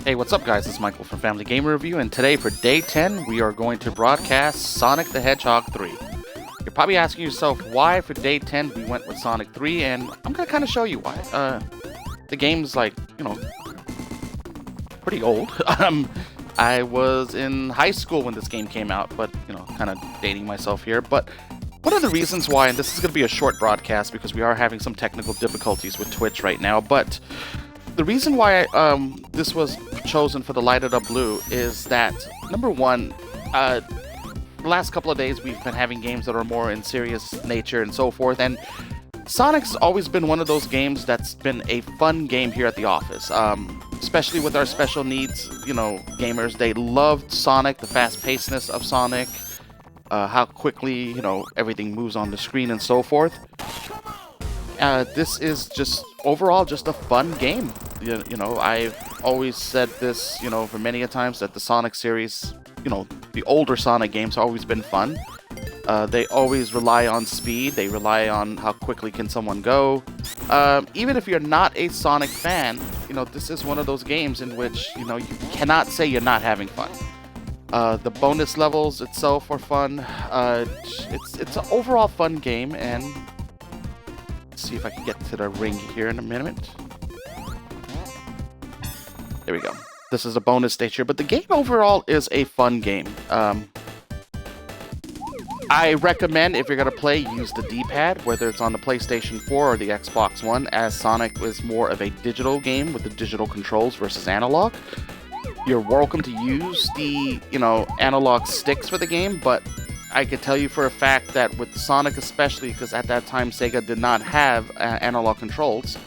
Hey, what's up, guys? It's Michael from Family Gamer Review, and today for day 10, we are going to broadcast Sonic the Hedgehog 3. You're probably asking yourself why for day 10 we went with Sonic 3, and I'm going to kind of show you why. The game's pretty old. I was in high school when this game came out, but, kind of dating myself here. But one of the reasons why, and this is going to be a short broadcast because we are having some technical difficulties with Twitch right now, but the reason why this was chosen for the Lighted Up Blue is that, number one, the last couple of days we've been having games that are more in serious nature and so forth, and Sonic's always been one of those games that's been a fun game here at the office, especially with our special needs, gamers. They loved Sonic, the fast-pacedness of Sonic, how quickly, everything moves on the screen and so forth. This is just overall just a fun game. I've always said this, for many a times that the Sonic series, the older Sonic games have always been fun. They always rely on speed. They rely on how quickly can someone go. Even if you're not a Sonic fan, this is one of those games in which, you cannot say you're not having fun. The bonus levels itself are fun. It's an overall fun game, and let's see if I can get to the ring here in a minute. There we go. This is a bonus stage here, but the game overall is a fun game. I recommend, if you're going to play, use the D-pad, whether it's on the PlayStation 4 or the Xbox One, as Sonic is more of a digital game with the digital controls versus analog. You're welcome to use the, analog sticks for the game, but I can tell you for a fact that with Sonic especially, because at that time Sega did not have analog controls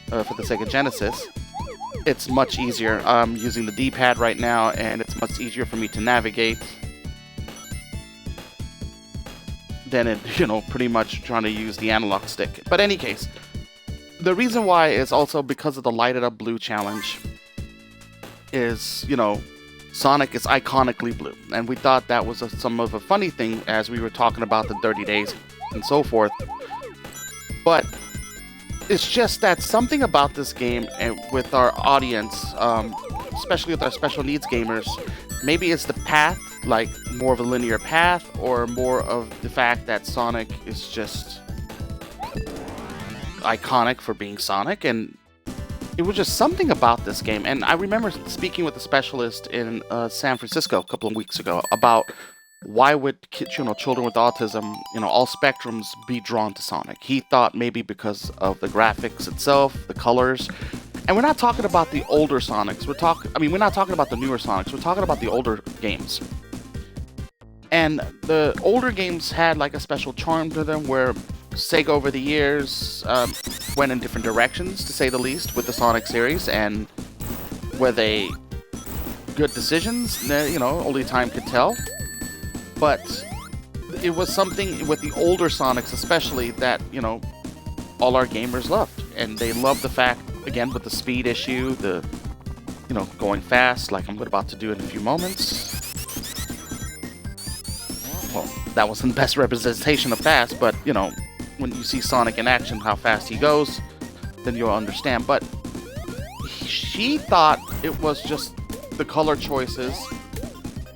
for the Sega Genesis, it's much easier. I'm using the D-pad right now, and it's much easier for me to navigate than it, pretty much trying to use the analog stick. But in any case, the reason why is also because of the Lighted Up Blue challenge is, Sonic is iconically blue, and we thought that was some of a funny thing as we were talking about the 30 days and so forth. But it's just that something about this game and with our audience, especially with our special needs gamers, maybe it's the path, like more of a linear path, or more of the fact that Sonic is just iconic for being Sonic, and it was just something about this game. And I remember speaking with a specialist in San Francisco a couple of weeks ago about why would children with autism, all spectrums, be drawn to Sonic. He thought maybe because of the graphics itself, the colors. And we're not talking about the older Sonics. We're not talking about the newer Sonics. We're talking about the older games. And the older games had like a special charm to them where Sega over the years went in different directions, to say the least, with the Sonic series, and were they good decisions? Only time could tell. But it was something with the older Sonics especially that, all our gamers loved. And they loved the fact, again, with the speed issue, the, going fast, like I'm about to do in a few moments. Well, that wasn't the best representation of fast, but, when you see Sonic in action, how fast he goes, then you'll understand. But she thought it was just the color choices,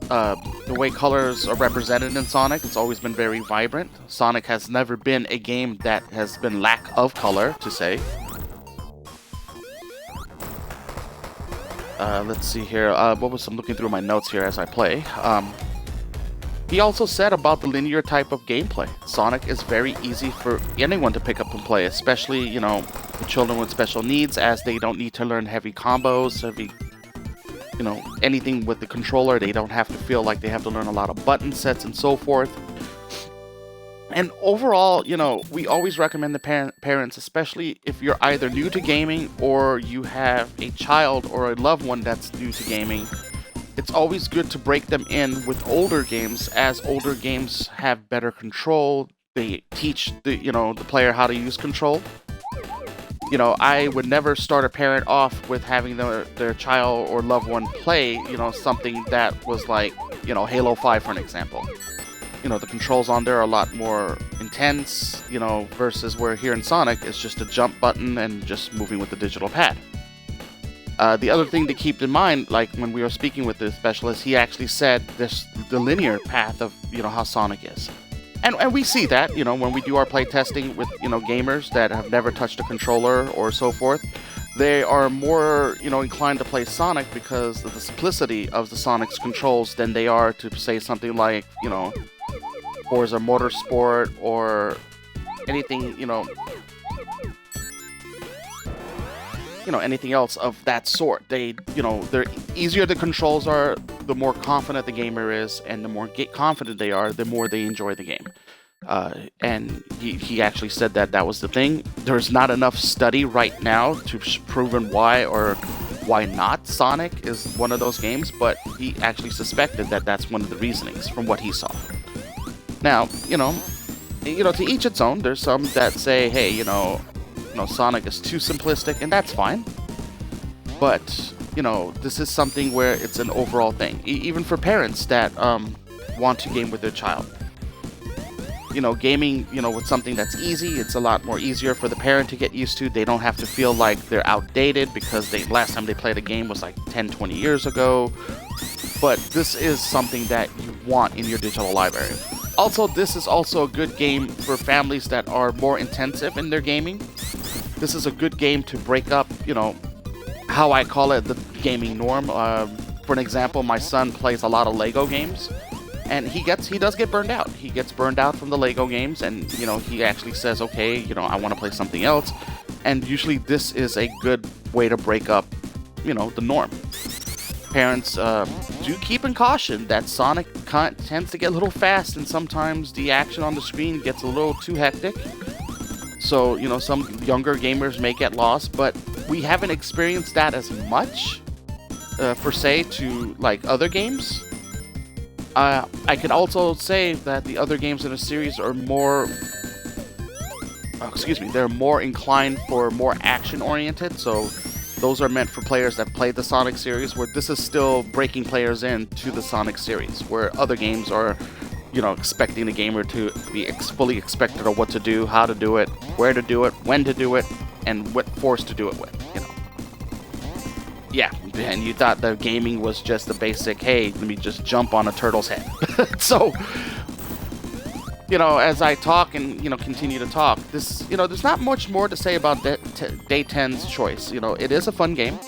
the way colors are represented in Sonic. It's always been very vibrant. Sonic has never been a game that has been lack of color, to say. Let's see here. I'm looking through my notes here as I play. He also said about the linear type of gameplay. Sonic is very easy for anyone to pick up and play, especially, the children with special needs, as they don't need to learn heavy combos, anything with the controller. They don't have to feel like they have to learn a lot of button sets and so forth. And overall, we always recommend the parents, especially if you're either new to gaming or you have a child or a loved one that's new to gaming. It's always good to break them in with older games, as older games have better control. They teach the player how to use control. I would never start a parent off with having their child or loved one play, something that was like, Halo 5, for an example. The controls on there are a lot more intense, versus where here in Sonic, it's just a jump button and just moving with the digital pad. The other thing to keep in mind, like when we were speaking with the specialist, he actually said the linear path of how Sonic is. And we see that, when we do our play testing with, gamers that have never touched a controller or so forth, they are more, inclined to play Sonic because of the simplicity of the Sonic's controls than they are to say something like, Forza Motorsport or anything, anything else of that sort. They're easier the controls are, the more confident the gamer is, and the more confident they are, the more they enjoy the game. And he actually said that was the thing. There's not enough study right now to proven why or why not Sonic is one of those games, but he actually suspected that that's one of the reasonings from what he saw. Now, to each its own. There's some that say, hey, Sonic is too simplistic, and that's fine. But, this is something where it's an overall thing. Even for parents that want to game with their child. Gaming, with something that's easy, it's a lot more easier for the parent to get used to. They don't have to feel like they're outdated because last time they played a game was like 10, 20 years ago. But this is something that you want in your digital library. Also, this is also a good game for families that are more intensive in their gaming. This is a good game to break up, how I call it, the gaming norm. For an example, my son plays a lot of Lego games, and he does get burned out. He gets burned out from the Lego games, and, he actually says, okay, I want to play something else. And usually this is a good way to break up, the norm. Parents do keep in caution that Sonic tends to get a little fast, and sometimes the action on the screen gets a little too hectic. So, some younger gamers may get lost, but we haven't experienced that as much, per se, to like other games. I could also say that the other games in the series are they're more inclined for more action-oriented, so those are meant for players that played the Sonic series, where this is still breaking players into the Sonic series, where other games are, expecting the gamer to be fully expected of what to do, how to do it, where to do it, when to do it, and what force to do it with, Yeah, and you thought the gaming was just the basic, hey, let me just jump on a turtle's head. So, as I talk and, continue to talk, there's not much more to say about Day 10's choice. It is a fun game.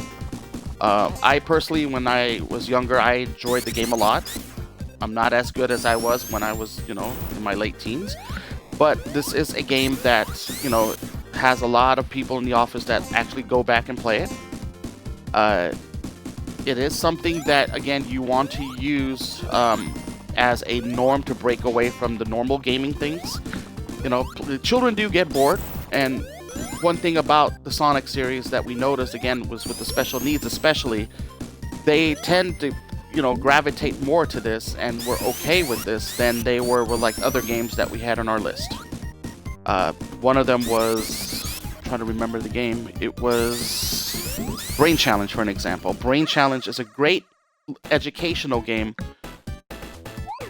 I personally, when I was younger, I enjoyed the game a lot. I'm not as good as I was when I was, in my late teens. But this is a game that, has a lot of people in the office that actually go back and play it. It is something that, again, you want to use as a norm to break away from the normal gaming things. Children do get bored, and one thing about the Sonic series that we noticed, again, was with the special needs especially, they tend to, gravitate more to this and were okay with this than they were with like other games that we had on our list. One of them was, I'm trying to remember the game, it was Brain Challenge, for an example. Brain Challenge is a great educational game,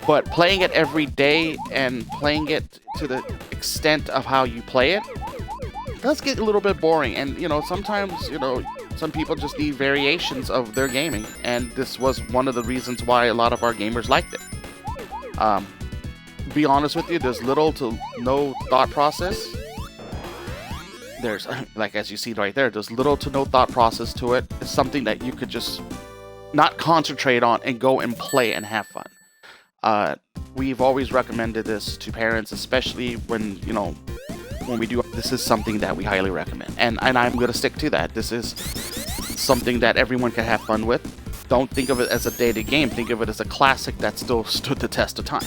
but playing it every day and playing it to the extent of how you play it does get a little bit boring. And, sometimes, some people just need variations of their gaming, and this was one of the reasons why a lot of our gamers liked it. Be honest with you, there's little to no thought process. There's, like as you see right there's little to no thought process to it. It's something that you could just not concentrate on and go and play and have fun. We've always recommended this to parents, especially when we do. This is something that we highly recommend, and I'm going to stick to that. This is something that everyone can have fun with. Don't think of it as a dated game. Think of it as a classic that still stood the test of time.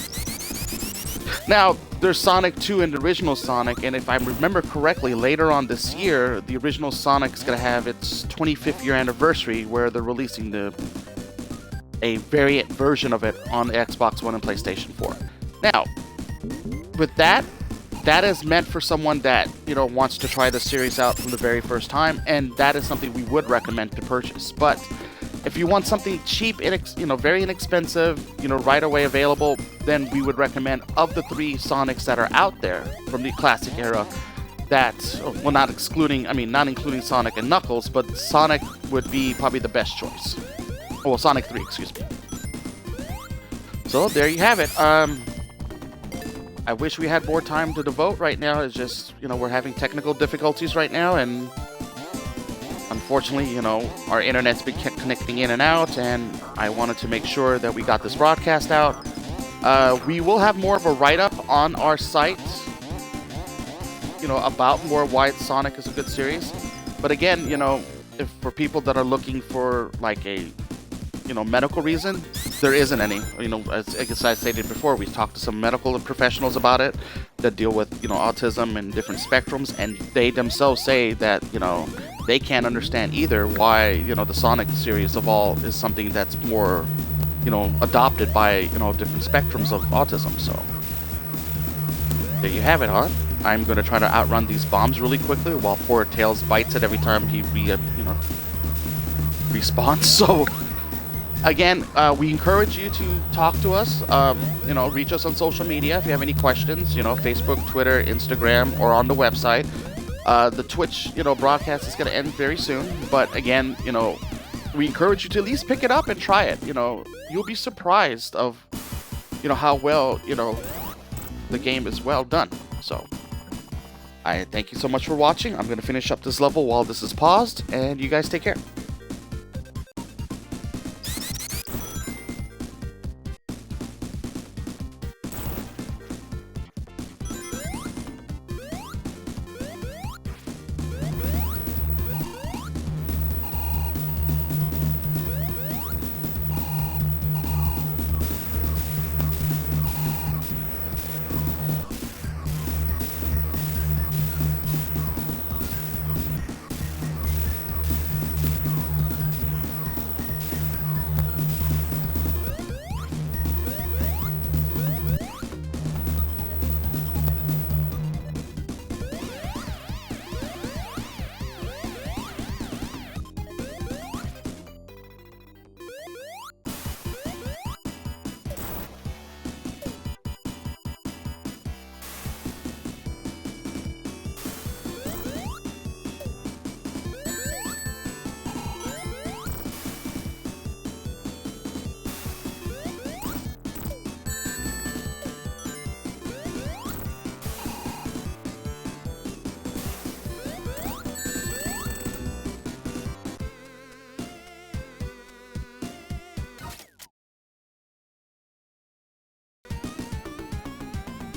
Now, there's Sonic 2 and the original Sonic, and if I remember correctly, later on this year, the original Sonic is going to have its 25th year anniversary, where they're releasing a variant version of it on Xbox One and PlayStation 4. Now, with that is meant for someone that, wants to try the series out from the very first time, and that is something we would recommend to purchase. But if you want something cheap, very inexpensive, right away available, then we would recommend, of the 3 Sonics that are out there from the classic era, that, well, not including Sonic and Knuckles, but Sonic would be probably the best choice. Oh, well, Sonic 3, excuse me. So there you have it. I wish we had more time to devote right now. It's just, we're having technical difficulties right now, and unfortunately, our internet's been connecting in and out, and I wanted to make sure that we got this broadcast out. We will have more of a write-up on our site, about more why Sonic is a good series. But again, if for people that are looking for like a, medical reason, there isn't any. As I stated before, we talked to some medical professionals about it that deal with, autism and different spectrums, and they themselves say that, they can't understand either why, the Sonic series of all is something that's more, adopted by, different spectrums of autism. So there you have it, huh? I'm going to try to outrun these bombs really quickly while poor Tails bites it every time he respawns. So again, we encourage you to talk to us, reach us on social media if you have any questions, Facebook, Twitter, Instagram, or on the website. The Twitch, broadcast is going to end very soon, but again, we encourage you to at least pick it up and try it. You'll be surprised of, how well, the game is well done. So I thank you so much for watching. I'm going to finish up this level while this is paused, and you guys take care.